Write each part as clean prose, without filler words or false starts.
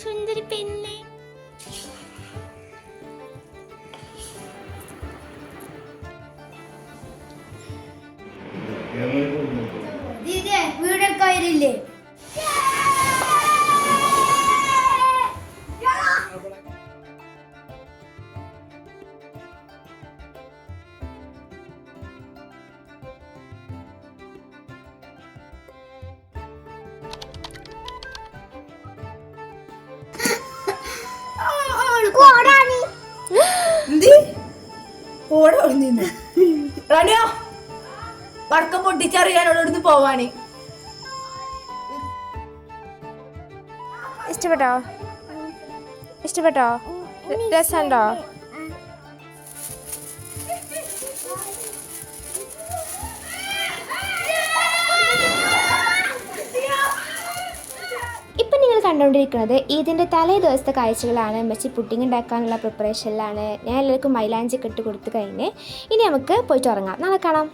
സുന്ദരി പെണ്ണെ വീടെടുക്കാനില്ലേ? റാണിയോ പടക്കം പൊട്ടിച്ചറിയാനോടൊന്ന് പോവാണ്. ഇഷ്ടപ്പെട്ടോ? ഇഷ്ടപ്പെട്ടോ? രസമുണ്ടോ? ഇപ്പം നിങ്ങൾ കണ്ടുകൊണ്ടിരിക്കുന്നത് ഇതിൻ്റെ തലേ ദിവസത്തെ കാഴ്ചകളാണ്. മെസ്സി പുഡിംഗ് ഉണ്ടാക്കാനുള്ള പ്രിപ്പറേഷനിലാണ്. ഞാൻ എല്ലാവർക്കും മൈലാഞ്ചി ഇട്ട് കൊടുത്തു കഴിഞ്ഞ് ഇനി നമുക്ക് പോയിട്ട് ഉറങ്ങാം. നാളെ കാണാം.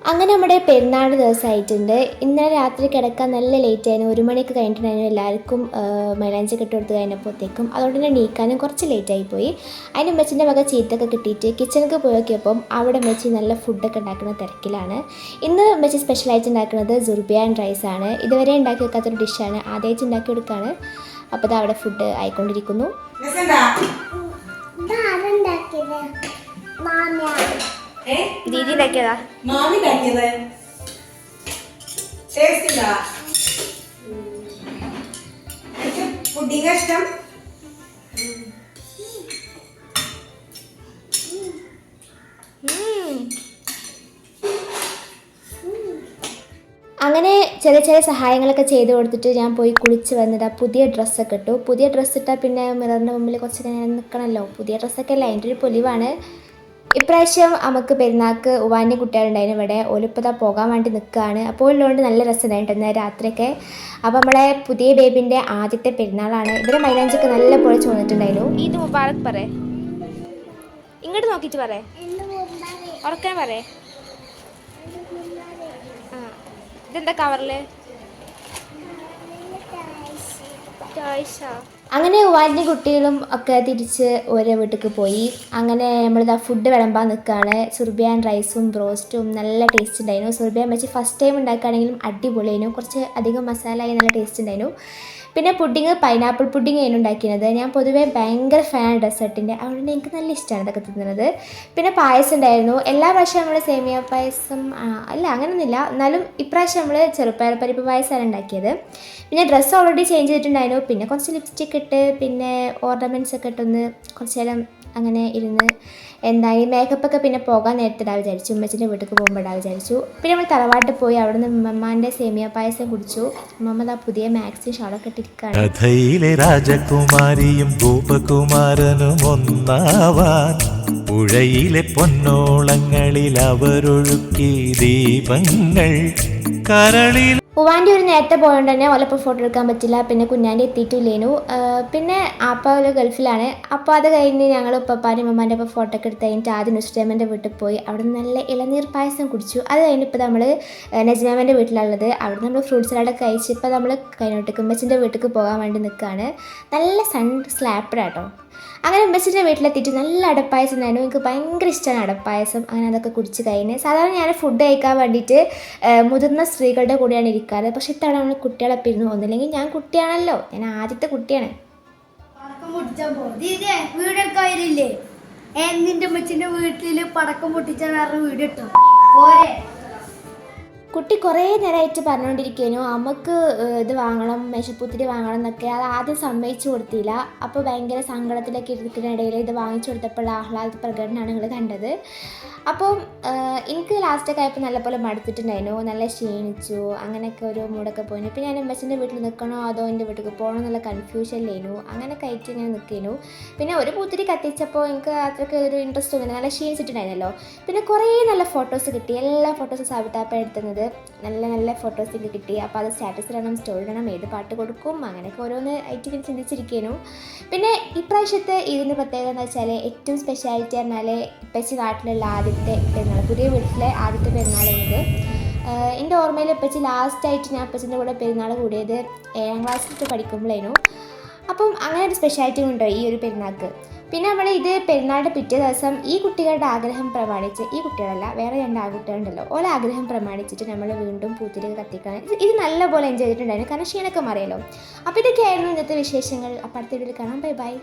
അങ്ങനെ നമ്മുടെ പെരുന്നാൾ ദിവസമായിട്ടുണ്ട്. ഇന്നലെ രാത്രി കിടക്കാൻ നല്ല ലേറ്റ് ആയിരുന്നു. 1 മണിയൊക്കെ കഴിഞ്ഞിട്ടുണ്ടായിരുന്നു. എല്ലാവർക്കും മൈലാഞ്ചി ഇട്ട് കൊടുത്ത് കഴിഞ്ഞപ്പോഴത്തേക്കും അതുകൊണ്ട് തന്നെ നീക്കാനും കുറച്ച് ലേറ്റായിപ്പോയി. അതിന് മെച്ചിൻ്റെ വക ചീത്തൊക്കെ കിട്ടിയിട്ട് കിച്ചണിലേക്ക് പോയി നോക്കിയപ്പം അവിടെ മെച്ചി നല്ല ഫുഡൊക്കെ ഉണ്ടാക്കുന്ന തിരക്കിലാണ്. ഇന്ന് മെച്ചി സ്പെഷ്യലായിട്ട് ഉണ്ടാക്കുന്നത് സുർബിയാൻ റൈസാണ്. ഇതുവരെ ഉണ്ടാക്കി വെക്കാത്തൊരു ഡിഷാണ്. ആദ്യമായിട്ട് ഉണ്ടാക്കി കൊടുക്കുകയാണ്. അപ്പോൾ ഇത് അവിടെ ഫുഡ് ആയിക്കൊണ്ടിരിക്കുന്നു. ദീദി ഉണ്ടാക്കിയതാ. മാമി ഉണ്ടാക്കിയത് പുഡിംഗ് ഇഷ്ടം. അങ്ങനെ ചെറിയ ചെറിയ സഹായങ്ങളൊക്കെ ചെയ്ത് കൊടുത്തിട്ട് ഞാൻ പോയി കുളിച്ച് വന്നത്. പുതിയ ഡ്രസ്സൊക്കെ ഇട്ടു. പുതിയ ഡ്രസ്സ് ഇട്ടാൽ പിന്നെ മിററിൻ്റെ മുമ്പിൽ കുറച്ചൊക്കെ ഞാൻ നിൽക്കണമല്ലോ. പുതിയ ഡ്രസ്സൊക്കെ അല്ല, അതിൻ്റെ ഒരു പൊലിവാണ്. ഇപ്രാവശ്യം നമുക്ക് പെരുന്നാൾക്ക് ഉവാൻ്റെ കുട്ടികളുണ്ടായിരുന്നു ഇവിടെ. ഓലിപ്പതാ പോകാൻ വേണ്ടി നിൽക്കുകയാണ്. അപ്പോൾ ഉള്ളതുകൊണ്ട് നല്ല രസമുണ്ടായിട്ടുണ്ട് രാത്രിയൊക്കെ. അപ്പോൾ നമ്മളെ പുതിയ ബേബിൻ്റെ ആദ്യത്തെ പെരുന്നാളാണ്. ഇവരെ മൈലാഞ്ചൊക്കെ നല്ല പോലെ ചോദിച്ചിട്ടുണ്ടായിരുന്നു. ഇത് മുബാറക് പറയേ, ഇങ്ങോട്ട് നോക്കിയിട്ട് പറയേ, ഉറക്കാൻ പറയേ. ആ ഇതെന്താ കവറില്? അങ്ങനെ ഉവാൻ്റെ കുട്ടികളും ഒക്കെ തിരിച്ച് ഓരോ വീട്ടിലേക്ക് പോയി. അങ്ങനെ നമ്മളിതാ ഫുഡ് വിളമ്പാൻ നിൽക്കുകയാണ്. സുർബിയാൻ റൈസും ബ്രോസ്റ്റും നല്ല ടേസ്റ്റ് ഉണ്ടായിരുന്നു. സുർബിയാൻ വെച്ച് ഫസ്റ്റ് ടൈം ഉണ്ടാക്കുകയാണെങ്കിലും അടിപൊളിയായിരുന്നു. കുറച്ച് അധികം മസാലയായി നല്ല ടേസ്റ്റ് ഉണ്ടായിരുന്നു. പിന്നെ പുഡിങ് പൈനാപ്പിൾ പുഡിങ് ആയിരുന്നു ഉണ്ടാക്കിയത്. ഞാൻ പൊതുവേ ഭയങ്കര ഫാൻ ഡെസേർട്ടിൻ്റെ, അതുകൊണ്ട് എനിക്ക് നല്ല ഇഷ്ടമാണ് ഇതൊക്കെ തിന്നുന്നത്. പിന്നെ പായസം ഉണ്ടായിരുന്നു. എല്ലാ പ്രാവശ്യവും നമ്മൾ സേമിയ പായസം അല്ല അങ്ങനെയൊന്നുമില്ല, എന്നാലും ഇപ്രാവശ്യം നമ്മൾ ചെറുപ്പയർ പരിപ്പ് പായസമാണ് ഉണ്ടാക്കിയത്. പിന്നെ ഡ്രസ്സ് ഓൾറെഡി ചേഞ്ച് ചെയ്തിട്ടുണ്ടായിരുന്നു. പിന്നെ കുറച്ച് ലിപ്സ്റ്റിക് ഇട്ട് പിന്നെ ഓർണമെൻറ്റ്സ് ഒക്കെ ഇട്ടൊന്ന് കുറച്ച് നേരം അങ്ങനെ ഇരുന്ന് എന്തായി മേക്കപ്പൊക്കെ പിന്നെ പോകാൻ നേരത്തിടാ വിചാരിച്ചു. ഉമ്മച്ചിൻ്റെ വീട്ടിലേക്ക് പോകുമ്പോൾ ഇടാ വിചാരിച്ചു. പിന്നെ നമ്മൾ തറവാട്ടിൽ പോയി അവിടെ നിന്ന് ഉമ്മമ്മാൻ്റെ സേമിയ പായസം കുടിച്ചു. ഉമ്മമ്മ ആ പുതിയ മാക്സി ഷോളൊക്കെ ഇട്ടിരിക്കുകയാണ്. കഥയിലെ രാജകുമാരിയും ഗോപകുമാരനും ഒന്നാവാൻ പുഴയിലെ പൊന്നോളങ്ങളിൽ അവരൊഴുക്കി ദീപങ്ങൾ കരളിൽ. ഉവാൻ്റെ ഒരു നേരത്തെ പോയതുകൊണ്ട് തന്നെ ഓലപ്പോൾ ഫോട്ടോ എടുക്കാൻ പറ്റില്ല. പിന്നെ കുഞ്ഞാൻ്റെ എത്തിയിട്ടില്ലേനു. പിന്നെ ആപ്പ ഒരു ഗൾഫിലാണ്. അപ്പോൾ അത് കഴിഞ്ഞ് ഞങ്ങൾ ഉപ്പാൻ്റെ ഉമ്മമാൻ്റെ ഒപ്പം ഫോട്ടോ ഒക്കെ എടുത്ത് കഴിഞ്ഞിട്ട് ആദ്യം നുസ്രേമൻ്റെ വീട്ടിൽ പോയി. അവിടെ നിന്ന് നല്ല ഇളനീർ പായസം കുടിച്ചു. അത് കഴിഞ്ഞ് ഇപ്പോൾ നമ്മൾ നജ്മാമൻ്റെ വീട്ടിലുള്ളത്. അവിടെ നമ്മൾ ഫ്രൂട്ട് സലാഡൊക്കെ കഴിച്ച് ഇപ്പോൾ നമ്മൾ കൈനോട്ടേക്ക് ഉമ്മച്ചിൻ്റെ വീട്ടിലേക്ക് പോകാൻ വേണ്ടി നിൽക്കുകയാണ്. നല്ല സൺ സ്ലാപ്പഡാട്ടോ. അങ്ങനെ ഉമ്മച്ചിൻ്റെ വീട്ടിലെത്തിയിട്ട് നല്ല അടപ്പായസം ഉണ്ടായിരുന്നു. എനിക്ക് ഭയങ്കര ഇഷ്ടമാണ് അടപ്പായസം. അങ്ങനെ അതൊക്കെ കുടിച്ച് കഴിഞ്ഞ് സാധാരണ ഞാൻ ഫുഡ് കഴിക്കാൻ വേണ്ടിയിട്ട് മുതിർന്ന സ്ത്രീകളുടെ കൂടെയാണ് ഇരിക്കാറ്. പക്ഷെ ഇത്തവണ നമ്മൾ കുട്ടികളൊപ്പം ഇരുന്നു. ഒന്നില്ലെങ്കിൽ ഞാൻ കുട്ടിയാണല്ലോ, ഞാൻ ആദ്യത്തെ കുട്ടിയാണ്. പടക്കം പൊട്ടിച്ചാൽ വീടെടുക്കാനില്ലേ? നിന്റെ ഉമ്മച്ചിന്റെ വീട്ടില് പടക്കം പൊട്ടിച്ചാൽ വീട് ഇട്ടോ പോരെ? കുട്ടി കുറേ നേരമായിട്ട് പറഞ്ഞുകൊണ്ടിരിക്കുന്നു അമ്മക്ക് ഇത് വാങ്ങണം, മേശപ്പൂത്തിരി വാങ്ങണം എന്നൊക്കെ. അത് ആദ്യം സമ്മതിച്ചു കൊടുത്തില്ല. അപ്പോൾ ഭയങ്കര സങ്കടത്തിലൊക്കെ ഇരിക്കുന്നതിനിടയിൽ ഇത് വാങ്ങിച്ചു കൊടുത്തപ്പോൾ ആഹ്ലാദ പ്രകടനമാണ് നിങ്ങൾ കണ്ടത്. അപ്പം എനിക്ക് ലാസ്റ്റൊക്കെ ആയപ്പോൾ നല്ലപോലെ മടുത്തിട്ടുണ്ടായിരുന്നു. നല്ല ക്ഷീണിച്ചു, അങ്ങനെയൊക്കെ ഒരു മൂടൊക്കെ പോയിരുന്നു. പിന്നെ ഞാൻ ഉമ്മച്ചിൻ്റെ വീട്ടിൽ നിൽക്കണോ അതോ എൻ്റെ വീട്ടിൽ പോകണോ എന്നുള്ള കൺഫ്യൂഷനിലായിരുന്നു. അങ്ങനെ കഴിച്ച് ഇങ്ങനെ നിൽക്കുന്നു. പിന്നെ ഒരു പൂത്തിരി കത്തിച്ചപ്പോൾ എനിക്ക് അത്രയ്ക്ക് ഒരു ഇൻട്രസ്റ്റ് ഒന്നും, നല്ല ക്ഷീണിച്ചിട്ടുണ്ടായിരുന്നല്ലോ. പിന്നെ കുറേ നല്ല ഫോട്ടോസ് കിട്ടി. എല്ലാ ഫോട്ടോസും സാബിത്താപ്പ എടുത്തുന്നത്. നല്ല നല്ല ഫോട്ടോസൊക്കെ കിട്ടി. അപ്പോൾ അത് സ്റ്റാറ്റസ് ഇടണം, സ്റ്റോറി ഇടണം, ഏത് പാട്ട് കൊടുക്കും, അങ്ങനെയൊക്കെ ഓരോന്ന് ആയിട്ട് ഇങ്ങനെ ചിന്തിച്ചിരിക്കുന്നു. പിന്നെ ഇപ്രാവശ്യത്തെ ഇതിൻ്റെ പ്രത്യേകത എന്ന് വെച്ചാൽ ഏറ്റവും സ്പെഷ്യാലിറ്റി പറഞ്ഞാൽ ഇപ്പച്ചി നാട്ടിലുള്ള ആദ്യത്തെ പെരുന്നാൾ, പുതിയ വീട്ടിലെ ആദ്യത്തെ പെരുന്നാളുള്ളത്. എൻ്റെ ഓർമ്മയിൽ ഇപ്പച്ചി ലാസ്റ്റായിട്ട് ഞാൻ അപ്പച്ചൻ്റെ കൂടെ പെരുന്നാൾ കൂടിയത് 7ാം ക്ലാസ്സിൽ പഠിക്കുമ്പോഴായിരുന്നു. അപ്പം അങ്ങനെ ഒരു സ്പെഷ്യാലിറ്റി ഉണ്ടോ ഈ ഒരു പെരുന്നാൾക്ക്. പിന്നെ നമ്മൾ ഇത് പെരുന്നാളുടെ പിറ്റേ ദിവസം ഈ കുട്ടികളുടെ ആഗ്രഹം പ്രമാണിച്ച്, ഈ കുട്ടികളല്ല വേറെ 2 ആൺകുട്ടികളുണ്ടല്ലോ, ഓരോ ആഗ്രഹം പ്രമാണിച്ചിട്ട് നമ്മൾ വീണ്ടും പൂത്തിരിയൊക്കെ കത്തിക്കാൻ ഇത് നല്ലപോലെ എൻജോയ് ചെയ്തിട്ടുണ്ടായിരുന്നു. കാരണം ക്ഷീണമൊക്കെ മാറിയല്ലോ. അപ്പോൾ ഇതൊക്കെയായിരുന്നു ഇന്നത്തെ വിശേഷങ്ങൾ. അപ്പോൾ അടുത്ത വീഡിയോയിൽ കാണാം. Bye bye.